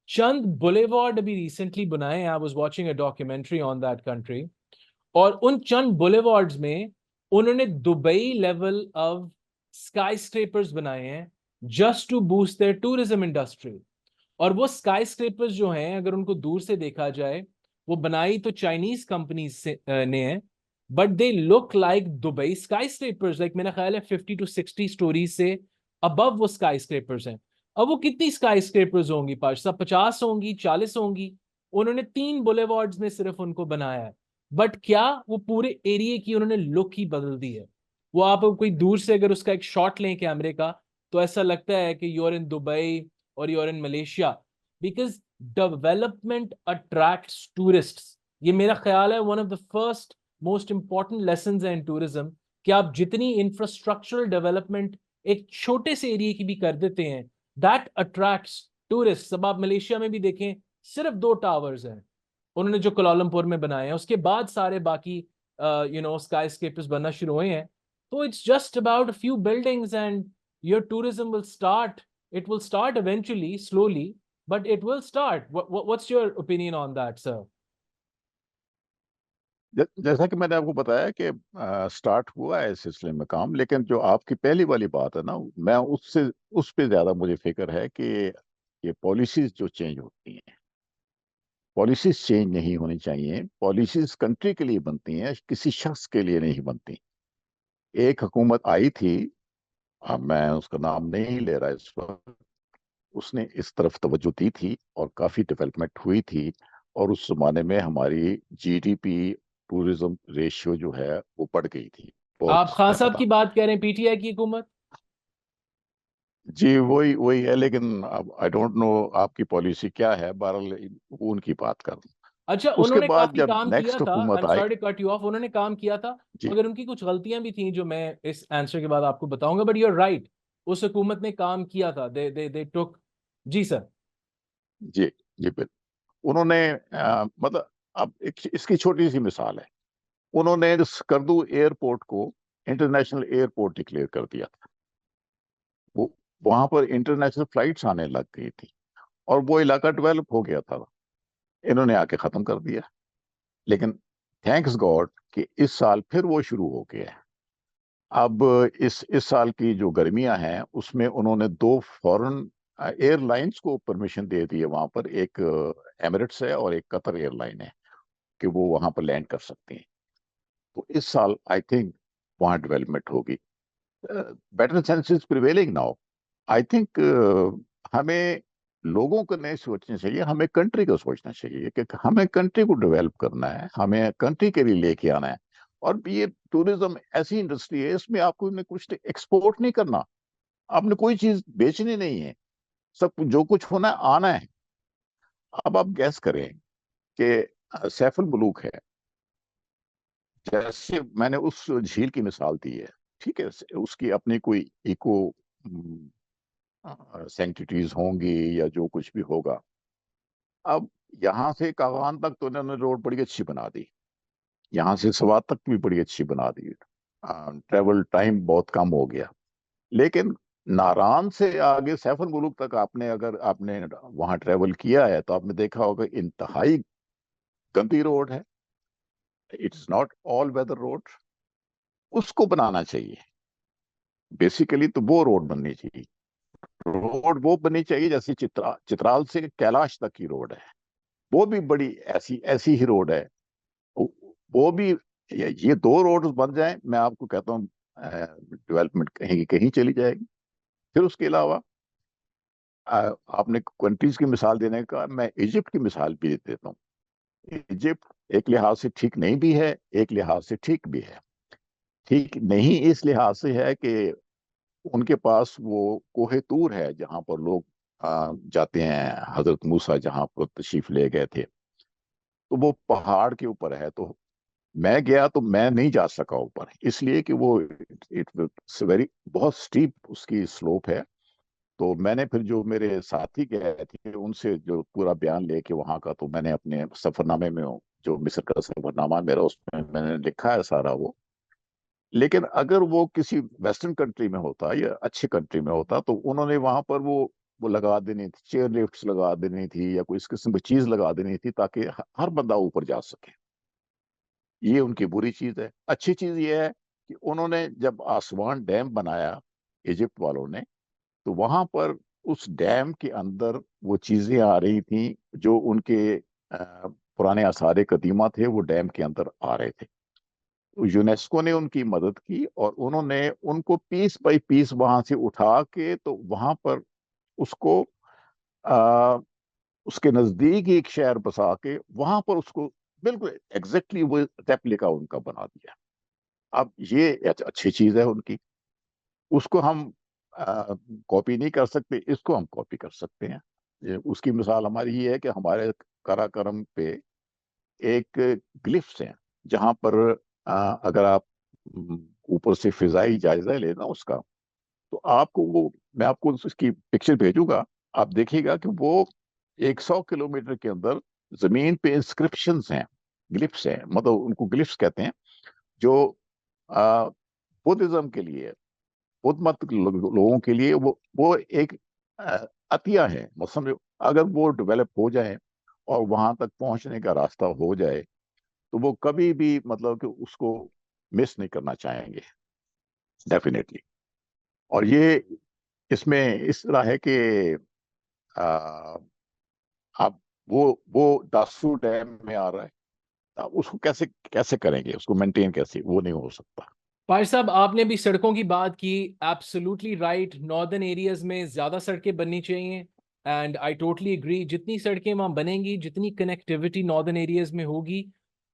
चंद बुलेवार्ड अभी रिसेंटली बनाए हैं. I was watching a documentary on that country, और उन चंद बुलेवार्ड्स में उन्होंने Dubai level of skyscrapers बनाए हैं just to boost their tourism industry. और वो स्काई स्क्रेपर्स जो हैं, अगर उनको दूर से देखा जाए, वो बनाई तो चाइनीज कंपनीज से ने है, but they look like Dubai sky scrapers. Like मेरा ख्याल है 50 to 60 स्टोरीज से अबव वो स्काई स्क्रेपर्स हैं. अब वो कितनी स्काई स्क्रेपर्स होंगी पाश? सब 50 होंगी, 40 होंगी. उन्होंने 3 बुलेवार्ड्स में सिर्फ उनको बनाया है, बट क्या वो पूरे एरिया की उन्होंने लुक ही बदल दी है. वो आप कोई दूर से अगर उसका एक शॉट लें कैमरे का, तो ऐसा लगता है कि यूर इन दुबई और you're in Malaysia, because development attracts tourists. ये मेरा ख्याल है one of the first most important lessons है इन टूरिज्म, कि आप जितनी इंफ्रास्ट्रक्चरल डेवलपमेंट एक छोटे से एरिया की भी कर देते हैं, दैट अट्रैक्ट्स टूरिस्ट. अब आप मलेशिया में भी देखें, सिर्फ 2 टावर्स हैं उन्होंने जो कोलालमपुर में बनाए हैं, उसके बाद सारे बाकी स्काई स्केपर्स बनना शुरू हुए हैं. तो it's just about a few buildings and your tourism will start. It will start eventually, slowly, but it will start. What's your opinion on that, sir? जैसा कि मैंने आपको बताया कि स्टार्ट हुआ है इस सिलसिले में काम, लेकिन जो आपकी पहली वाली बात है ना, मैं उस पे ज्यादा मुझे फिक्र है कि ये पॉलिसीज जो चेंज होती हैं, पॉलिसीज चेंज नहीं होनी चाहिए. पॉलिसीज कंट्री के लिए बनती हैं, किसी शख्स के लिए नहीं बनती. एक हुकूमत आई थी, अब मैं उसका नाम नहीं ले रहा इस वक्त, उसने इस तरफ तवज्जो दी थी और काफी डेवलपमेंट हुई थी. और उस जमाने में हमारी जीडीपी टूरिज्म रेशियो जो है वो बढ़ गई थी बहुत आप खान साहब ज्यादा. की बात कह रहे हैं, पीटीआई की हुकूमत? जी वही वही है, लेकिन अब आई डोंट नो आपकी पॉलिसी क्या है. बहरहाल वो उनकी बात कर दूं. अच्छा, उसके उन्होंने बाद काफी जब काम किया नेक्स्ट था. आई हुकूमत एम आई. Sorry to cut you off. उन्होंने काम किया था, जी मगर उनकी कुछ गलतियां भी थी जो मैं इस आंसर के बाद आपको बताऊंगा. बट यू आर राइट, उस हुकूमत ने काम किया था. दे टुक. जी सर. जी जी बिल्कुल. उन्होंने मतलब, अब इसकी छोटी सी मिसाल है. उन्होंने स्कर्दू एयरपोर्ट को इंटरनेशनल एयरपोर्ट डिक्लेयर कर दिया था. वो वहां पर इंटरनेशनल फ्लाइट्स आने लग गई थी और वो इलाका डेवलप हो गया था. इन्होंने आके खत्म कर दिया. लेकिन थैंक्स गॉड कि इस साल फिर वो शुरू हो गया है. अब इस साल की जो गर्मियां हैं उसमें उन्होंने 2 फॉरेन एयरलाइंस को परमिशन दे दी है. वहां पर एक एमिरेट्स है और एक कतर एयरलाइन है कि वो वहां पर लैंड कर सकते हैं. तो इस साल आई थिंक वहां डेवलपमेंट होगी. Better sense is prevailing now. I think हमें लोगों को नहीं सोचना चाहिए, हमें कंट्री को सोचना चाहिए कि हमें कंट्री को डेवलप करना है, हमें कंट्री के लिए लेके आना है. और ये टूरिज्म ऐसी इंडस्ट्री है, इसमें आपको ने कुछ एक्सपोर्ट नहीं करना, आपने कोई चीज बेचनी नहीं है, सब जो कुछ होना है आना है. अब आप गैस करें कि सैफुल मुलूक है, जैसे मैंने उस झील की मिसाल दी है, ठीक है, उसकी अपनी कोई इको सैंक्टिटीज होंगी या जो कुछ भी होगा. अब यहाँ से कागान तक तो इन्होंने रोड बड़ी अच्छी बना दी, यहाँ से सवात तक भी बड़ी अच्छी बना दी. ट्रेवल टाइम बहुत कम हो गया. लेकिन नारान से आगे सैफुल मुलूक तक आपने, अगर आपने वहां ट्रेवल किया है तो आपने देखा होगा इंतहाई गंदी रोड है. It is not all weather road. उसको बनाना चाहिए. बेसिकली तो वो रोड बननी चाहिए. रोड वो बननी चाहिए जैसे चित्राल से कैलाश तक की रोड है, वो भी बड़ी ऐसी ऐसी ही रोड है. वो वो भी, ये 2 रोड बन जाएं, मैं आपको कहता हूँ डेवलपमेंट कहीं की कहीं चली जाएगी. फिर उसके अलावा आपने कंट्रीज की मिसाल देने का, मैं इजिप्ट की मिसाल भी दे देता हूँ. इजिप्ट एक लिहाज से ठीक नहीं भी है, एक लिहाज से ठीक भी है. ठीक नहीं इस लिहाज से है कि उनके पास वो कोहे तूर है जहां पर लोग जाते हैं, हजरत मूसा जहां पर तशरीफ ले गए थे. तो वो पहाड़ के ऊपर है. तो मैं गया तो मैं नहीं जा सका ऊपर, इसलिए कि वो इट वेरी बहुत स्टीप उसकी स्लोप है. तो मैंने फिर जो मेरे साथी गए थे उनसे जो पूरा बयान लेके वहां का, तो मैंने अपने सफरनामे में, जो मिस्र का सफरनामा मेरा, उसमें मैंने लिखा है सारा वो. लेकिन अगर वो किसी वेस्टर्न कंट्री में होता या अच्छी कंट्री में होता तो उन्होंने वहां पर वो वो लगा देनी थी, चेयर लिफ्ट्स लगा देनी थी या कोई इस किस्म की चीज लगा देनी थी ताकि हर बंदा ऊपर जा सके। ये उनकी बुरी चीज है। अच्छी चीज ये है कि उन्होंने जब आसवान डैम बनाया इजिप्ट वालों ने, तो वहां पर उस डैम के अंदर वो चीजें आ रही थी जो उनके पुराने आसार कदीमा थे, वो डैम के अंदर आ रहे थे। तो यूनेस्को ने उनकी मदद की और उन्होंने उनको पीस बाई पीस वहां से उठा के तो वहां पर उसको आ, उसके नजदीक ही एक शहर बसा के वहां पर उसको बिल्कुल एग्जैक्टली वो रेप्लिका उनका बना दिया। अब ये अच्छी चीज है उनकी, उसको हम कॉपी नहीं कर सकते, इसको हम कॉपी कर सकते हैं। उसकी मिसाल हमारी ये है कि हमारे काराकरम पे एक ग्लिफ्स हैं जहां पर अगर आप ऊपर से फिजाई जायजा लेना उसका, तो आपको वो, मैं आपको उसकी पिक्चर भेजूंगा, आप देखिएगा कि वो 100 किलोमीटर के अंदर जमीन पे इंस्क्रिप्शंस हैं, ग्लिफ्स हैं, मतलब उनको ग्लिफ्स कहते हैं, जो बुद्धिज्म के लिए, बुद्ध मत लोगों के लिए वो एक अतिया है। मतलब अगर वो डेवलप हो जाए और वहां तक पहुंचने का रास्ता हो जाए तो वो कभी भी मतलब कि उसको मिस नहीं करना चाहेंगे, डेफिनेटली। और ये इसमें इस तरह है कि आ, आप वो दासू डैम में आ रहा है, आप उसको कैसे कैसे करेंगे, उसको मेंटेन कैसे, वो नहीं हो सकता। पार साहब, आपने भी सड़कों की बात की, एब्सोल्युटली राइट। नॉर्दर्न एरियाज में ज्यादा सड़कें बननी चाहिए एंड आई टोटली एग्री। जितनी सड़कें वहां बनेंगी, जितनी कनेक्टिविटी नॉर्दर्न एरियाज में होगी,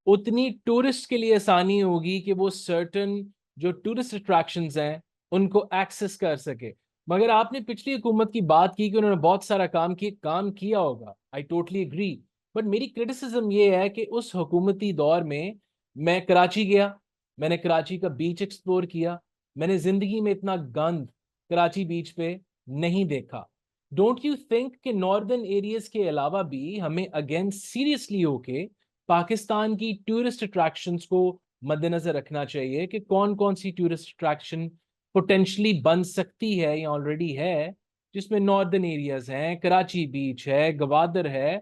उतनी टूरिस्ट के लिए आसानी होगी कि वो सर्टन जो टूरिस्ट अट्रैक्शंस हैं उनको एक्सेस कर सके। मगर आपने पिछली हुकूमत की बात की कि उन्होंने बहुत सारा काम किया होगा, आई टोटली एग्री। बट मेरी क्रिटिसिज्म ये है कि उस हुकूमती दौर में मैं कराची गया, मैंने कराची का बीच एक्सप्लोर किया, मैंने जिंदगी में इतना गंद कराची बीच पे नहीं देखा। डोंट यू थिंक कि नॉर्दर्न एरियाज के अलावा भी हमें अगेन सीरियसली होके पाकिस्तान की टूरिस्ट अट्रैक्शंस को मद्देनजर रखना चाहिए कि कौन कौन सी टूरिस्ट अट्रैक्शन पोटेंशली बन सकती है या ऑलरेडी है, जिसमें नॉर्दर्न एरियाज हैं, कराची बीच है, गवादर है,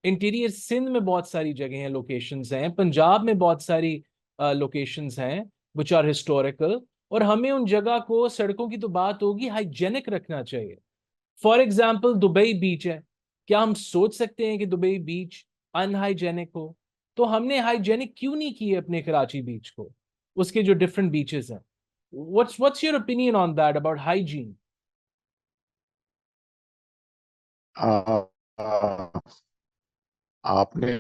इंटीरियर सिंध में बहुत सारी जगह हैं, लोकेशंस हैं, पंजाब में बहुत सारी लोकेशंस हैं विच आर हिस्टोरिकल। और हमें उन जगह को, सड़कों की तो बात होगी, हाइजेनिक रखना चाहिए। फॉर एग्जाम्पल दुबई बीच है, क्या हम सोच सकते हैं कि दुबई बीच अनहाइजेनिक हो? तो हमने हाइजेनिक क्यों नहीं किए अपने कराची बीच को, उसके जो डिफरेंट बीचेस हैं? What's your opinion on that about hygiene? आ, आ, आपने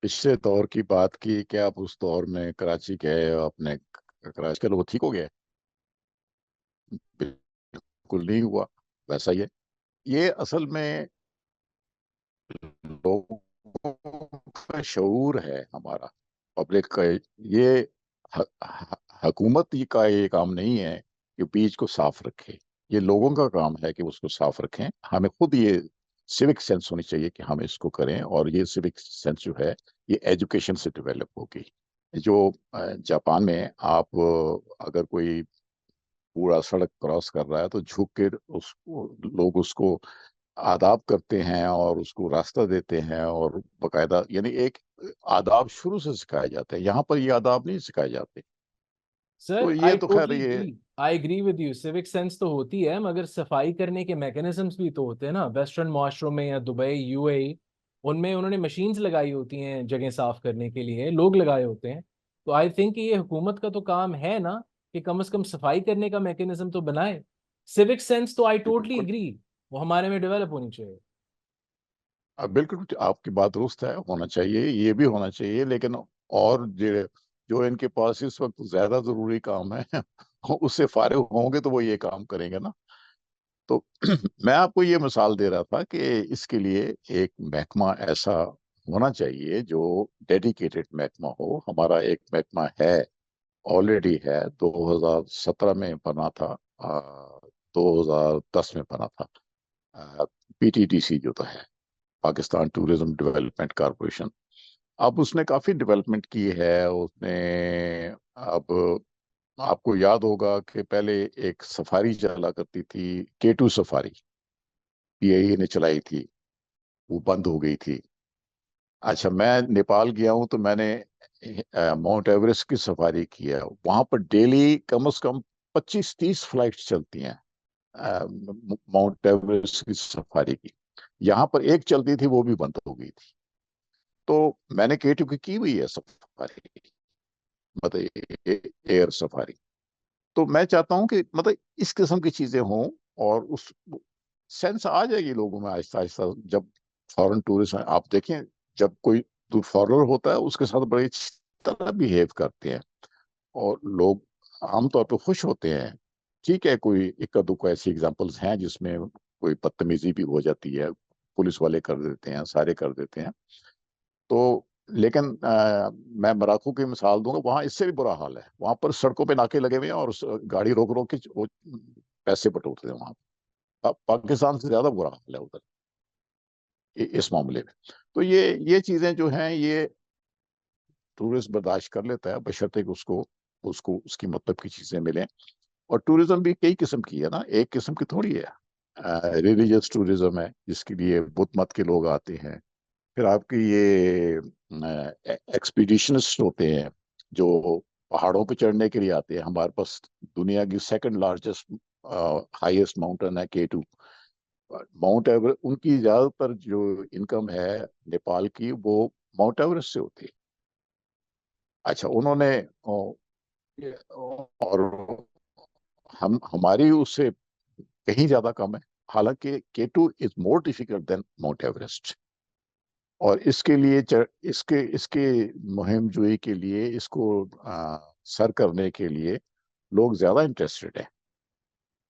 पिछले दौर की बात की कि आप उस दौर में कराची गए, अपने कराची का लोग ठीक हो गया? बिल्कुल नहीं हुआ, वैसा ही है। ये असल में लोगों का शऊर है हमारा, पब्लिक का। ये हुकूमत का ये काम नहीं है कि बीच को साफ रखे, ये लोगों का काम है कि उसको साफ रखें। हमें खुद ये सिविक सेंस होनी चाहिए कि हम इसको करें, और ये सिविक सेंस जो है ये एजुकेशन से डेवलप होगी। जो जापान में आप अगर कोई पूरा सड़क क्रॉस कर रहा है तो झुक के लोग उसको आदाब करते हैं और उसको रास्ता देते हैं, और बकायदा यानी एक आदाब शुरू से सिखाए जाते हैं। यहाँ पर ये आदाब नहीं सिखाए जाते। तो सर ये आई तो खैर टोटली ये agree, I agree with you. Civic sense तो होती है, मगर सफाई करने के मैकेनिज्म्स भी तो होते हैं ना। वेस्टर्न मुआशरों में या दुबई, यूएई, उनमें उन्होंने मशीन्स लगाई होती हैं जगह साफ करने के लिए, लोग लगाए होते हैं। तो आई थिंक ये हुकूमत का तो काम है ना कि कम से कम सफाई करने का मैकेनिज्म तो बनाए। सिविक सेंस तो आई टोटली बिल्कुल, एग्री, वो हमारे में डेवलप होनी चाहिए। बिल्कुल आपकी बात दुरुस्त है, होना चाहिए, ये भी होना चाहिए। लेकिन और जो इनके पास इस वक्त ज्यादा जरूरी काम है उससे फारिग होंगे तो वो ये काम करेंगे ना। तो मैं आपको ये मिसाल दे रहा था कि इसके लिए एक महकमा ऐसा होना चाहिए जो डेडिकेटेड महकमा हो। हमारा एक महकमा है, ऑलरेडी है, 2017 में बना था, 2010 में बना था, पीटीडीसी जो तो है, पाकिस्तान टूरिज्म डेवलपमेंट कारपोरेशन। अब उसने काफी डेवलपमेंट की है, उसने अब آپ کو یاد ہوگا کہ پہلے ایک سفاری چلا کرتی تھی، K2 سفاری، PIA نے چلائی تھی، وہ بند ہو گئی تھی۔ اچھا، میں نیپال گیا ہوں تو میں نے ماؤنٹ ایوریسٹ کی سفاری کی ہے، وہاں پر ڈیلی کم از کم 25-30 فلائٹس چلتی ہیں ماؤنٹ ایوریسٹ کی سفاری کی۔ یہاں پر ایک چلتی تھی، وہ بھی بند ہو گئی تھی۔ تو میں نے K2 کی ہوئی ہے سفاری، مطلب ایئر سفاری۔ تو میں چاہتا ہوں کہ مطلب اس قسم کی چیزیں ہوں، اور اس سینس آ جائے گی لوگوں میں آہستہ آہستہ۔ جب فورن ٹورسٹ آپ دیکھیں، جب کوئی فورنر ہوتا ہے اس کے ساتھ بڑی اچھی طرح بہیو کرتے ہیں، اور لوگ عام طور پہ خوش ہوتے ہیں۔ ٹھیک ہے، کوئی اکا دکا ایسی ایگزامپلس ہیں جس میں کوئی بدتمیزی بھی ہو جاتی ہے، پولیس والے کر دیتے ہیں، سارے کر دیتے ہیں تو، لیکن میں مراکو کی مثال دوں گا، وہاں اس سے بھی برا حال ہے۔ وہاں پر سڑکوں پہ ناکے لگے ہوئے ہیں، اور گاڑی روک روک کے وہ پیسے بٹورتے ہیں وہاں۔ پاکستان سے زیادہ برا حال ہے ادھر اس معاملے میں۔ تو یہ چیزیں جو ہیں، یہ ٹورسٹ برداشت کر لیتا ہے، بشرطے کہ اس کی مطلب کی چیزیں ملیں۔ اور ٹورزم بھی کئی قسم کی ہے نا، ایک قسم کی تھوڑی ہے۔ ریلیجس ٹورزم ہے جس کے لیے بدھ مت کے لوگ آتے ہیں، پھر آپ کی یہ ایکسپیڈیشنسٹ ہوتے ہیں جو پہاڑوں پہ چڑھنے کے لیے آتے ہیں۔ ہمارے پاس دنیا کی سیکنڈ لارجسٹ ہائیسٹ ماؤنٹین ہے K2 ماؤنٹ ایوریسٹ۔ ان کی زیادہ تر جو انکم ہے نیپال کی، وہ ماؤنٹ ایوریسٹ سے ہوتی ہے۔ اچھا، انہوں نے اور ہماری اس سے کہیں زیادہ کم ہے، حالانکہ K2 از مور ڈیفیکلٹ دین ماؤنٹ ایوریسٹ۔ اور اس کے لیے اس کے مہم جوئی کے لیے، اس کو سر کرنے کے لیے لوگ زیادہ انٹرسٹڈ ہیں۔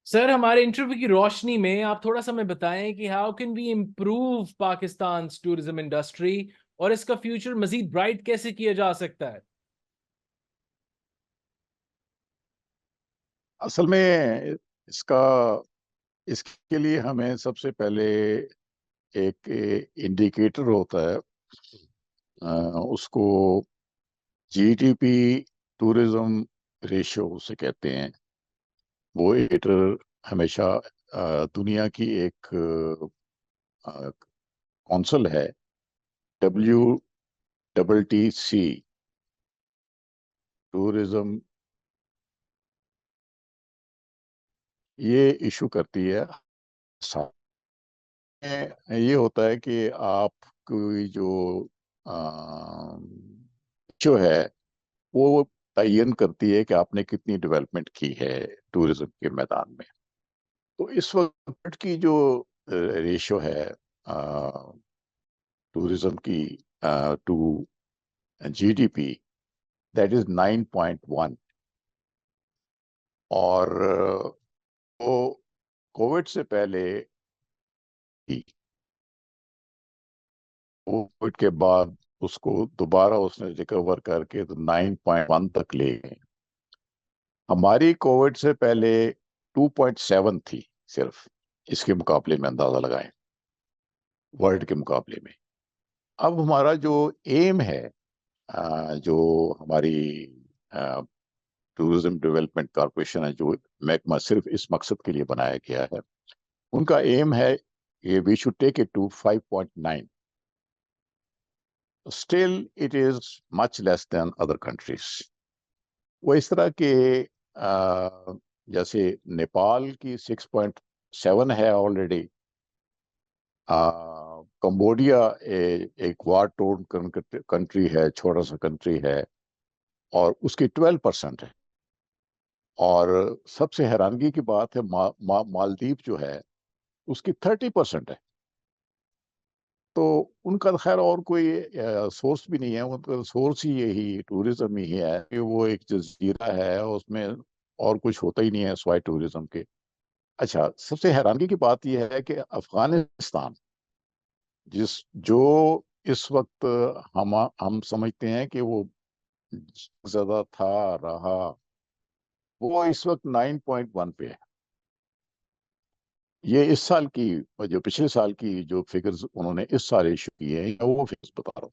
سر، ہمارے انٹرویو کی روشنی میں آپ تھوڑا سا ہمیں بتائیں کہ how can we improve Pakistan tourism industry, اور اس کا فیوچر مزید برائٹ کیسے کیا جا سکتا ہے؟ اصل میں اس کا اس کے لیے ہمیں سب سے پہلے ایک انڈیکیٹر ہوتا ہے، اس کو GDP ٹورزم ریشو اسے کہتے ہیں۔ وہ انڈیکیٹر ہمیشہ دنیا کی ایک کونسل ہے، WTTC، ٹورزم، یہ ایشو کرتی ہے۔ یہ ہوتا ہے کہ آپ کی جو ہے وہ تعین کرتی ہے کہ آپ نے کتنی ڈیولپمنٹ کی ہے ٹورزم کے میدان میں۔ تو اس وقت کی جو ریشو ہے ٹورزم کی ٹو GDP، دیٹ از 9.1۔ اور وہ کووڈ سے پہلے تھی، کووڈ کے بعد اس کو دوبارہ اس نے ریکور کر کے 9.1 تک لے گئے۔ ہماری کووڈ سے پہلے 2.7 تھی صرف، اس کے مقابلے میں اندازہ لگائیں، ورلڈ کے مقابلے میں۔ اب ہمارا جو ایم ہے، جو ہماری ٹورزم ڈیولپمنٹ کارپوریشن ہے، جو محکمہ صرف اس مقصد کے لیے بنایا گیا ہے، ان کا ایم ہے کہ we should take it to 5.9۔ Still it is much less than other countries. وہ اس طرح کے جیسے نیپال کی 6.7 ہے آلریڈی، کمبوڈیا ایک وار ٹورن کنٹری ہے، چھوٹا سا کنٹری ہے، اور اس کی 12% ہے۔ اور سب سے حیرانگی کی بات ہے، مالدیپ جو ہے اس کی 30% ہے۔ تو ان کا خیر اور کوئی سورس بھی نہیں ہے، ان کا سورس ہی یہی ٹورزم ہی ہے کہ وہ ایک جزیرہ ہے، اس میں اور کچھ ہوتا ہی نہیں ہے سوائے ٹورزم کے۔ اچھا، سب سے حیرانگی کی بات یہ ہے کہ افغانستان جو اس وقت ہم سمجھتے ہیں کہ وہ زیادہ تھا رہا، وہ اس وقت 9.1 پہ ہے۔ یہ اس سال کی، جو پچھلے سال کی جو فگرز انہوں نے اس سال ایشو کیے ہیں، وہ فگرز بتا رہا ہوں۔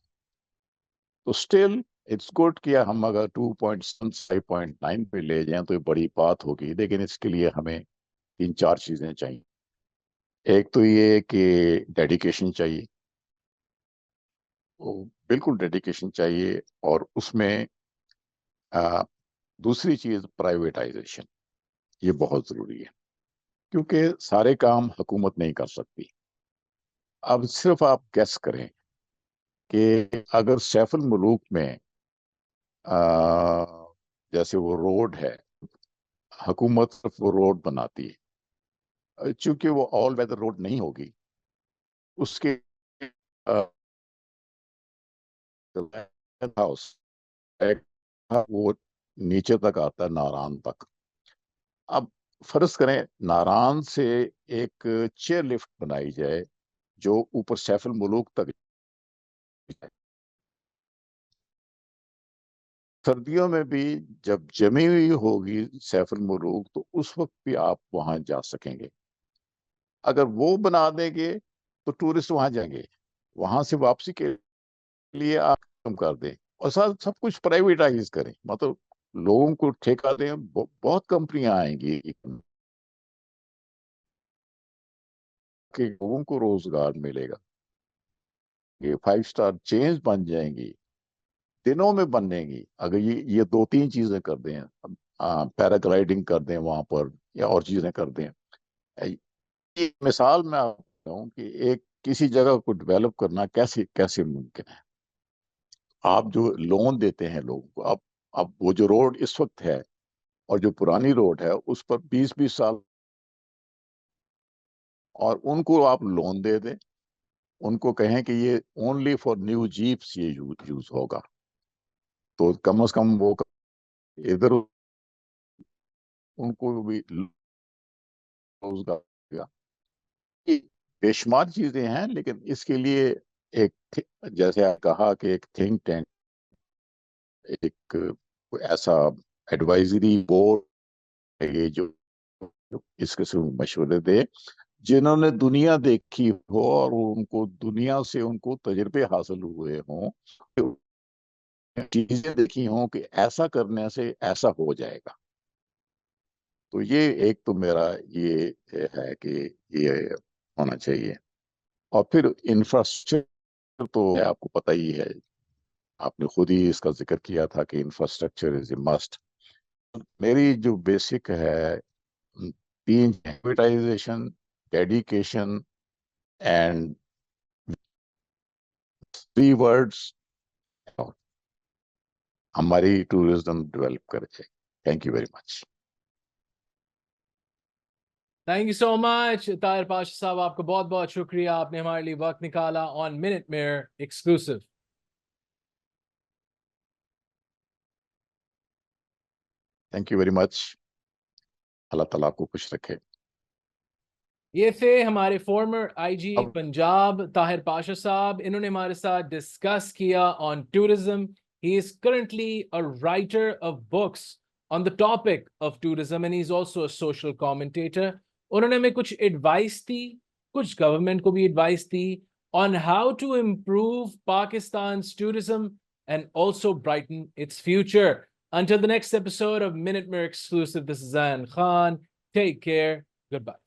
تو اسٹل इट्स गुड कि हम अगर 2.5.9 पे ले जाएं तो ये बड़ी बात होगी, लेकिन इसके लिए हमें 3-4 चीजें चाहिए। एक तो ये कि डेडिकेशन चाहिए, वो बिल्कुल डेडिकेशन चाहिए। और उसमें आ, दूसरी चीज प्राइवेटाइजेशन, ये बहुत जरूरी है, क्योंकि सारे काम हुकूमत नहीं कर सकती। अब सिर्फ आप गेस करें कि अगर सैफुल मुलूक में आ, जैसे वो रोड है, हुकूमत सिर्फ वो रोड बनाती है, चूंकि वो ऑल वेदर रोड नहीं होगी, उसके हाउस वो नीचे तक आता है, नारायण तक। अब फर्ज करें नारायण से एक चेयर लिफ्ट बनाई जाए जो ऊपर सैफुल मुलूक तक जाए। सर्दियों में भी जब जमी हुई होगी सैफुल मुलूक, तो उस वक्त भी आप वहां जा सकेंगे। अगर वो बना देंगे तो टूरिस्ट वहां जाएंगे, वहां से वापसी के लिए आप कम कर दें और साथ सब कुछ प्राइवेटाइज करें, मतलब लोगों को ठेका दें। बहुत कंपनियां आएंगी कि लोगों को रोजगार मिलेगा, ये 5 स्टार चेन्स बन जाएंगी, दिनों में बनेंगी। अगर ये 2-3 चीजें कर दें, पैराग्लाइडिंग कर दें वहां पर या और चीजें कर दें। एक मिसाल मैं आपको हूँ कि एक किसी जगह को डेवलप करना कैसे कैसे मुमकिन है। आप जो लोन देते हैं लोगों को, अब वो जो रोड इस वक्त है और जो पुरानी रोड है उस पर 20-20 साल, और उनको आप लोन दे दें, उनको कहें कि ये ओनली फॉर न्यू जीप्स ये यूज होगा, तो कम से कम वो इधर उनको भी रोजगार देगा। ये बेशुमार चीजें हैं, लेकिन इसके लिए एक, जैसे आप कहा कि एक थिंक टैंक, एक कोई ऐसा एडवाइजरी बोर्ड है ये जो इस किस्म के मशवरे दे, जिन्होंने दुनिया देखी हो और उनको दुनिया से उनको तजुर्बे हासिल हुए हों, चीजें देखी हों कि ऐसा करने से ऐसा हो जाएगा। तो ये एक तो मेरा ये है कि ये होना चाहिए। और फिर इंफ्रास्ट्रक्चर तो आपको पता ही है, आपने खुद ही इसका जिक्र किया था कि इंफ्रास्ट्रक्चर इज ए मस्ट। मेरी जो बेसिक है, 3: प्राइवेटाइजेशन, डेडिकेशन एंड 3 वर्ड्स, हमारी टूरिज्म डेवलप करे। Thank you very much. Thank you so much Tahir Pasha साहब, आपका बहुत बहुत शुक्रिया, आपने हमारे लिए वक्त निकाला on minute mayor exclusive. Thank you very much. अल्लाह ताला आपको खुश रखे। ये थे हमारे फॉर्मर आईजी अब पंजाब ताहिर पाशा साहब, इन्होंने हमारे साथ डिस्कस किया on tourism. He is currently a writer of books on the topic of tourism and he is also a social commentator. उन्होंने हमें कुछ एडवाइस दी, कुछ गवर्नमेंट को भी एडवाइस दी on how to improve Pakistan's tourism and also brighten its future. Until the next episode of Minute Mirror Exclusive, this is Zain Khan. Take care. Goodbye.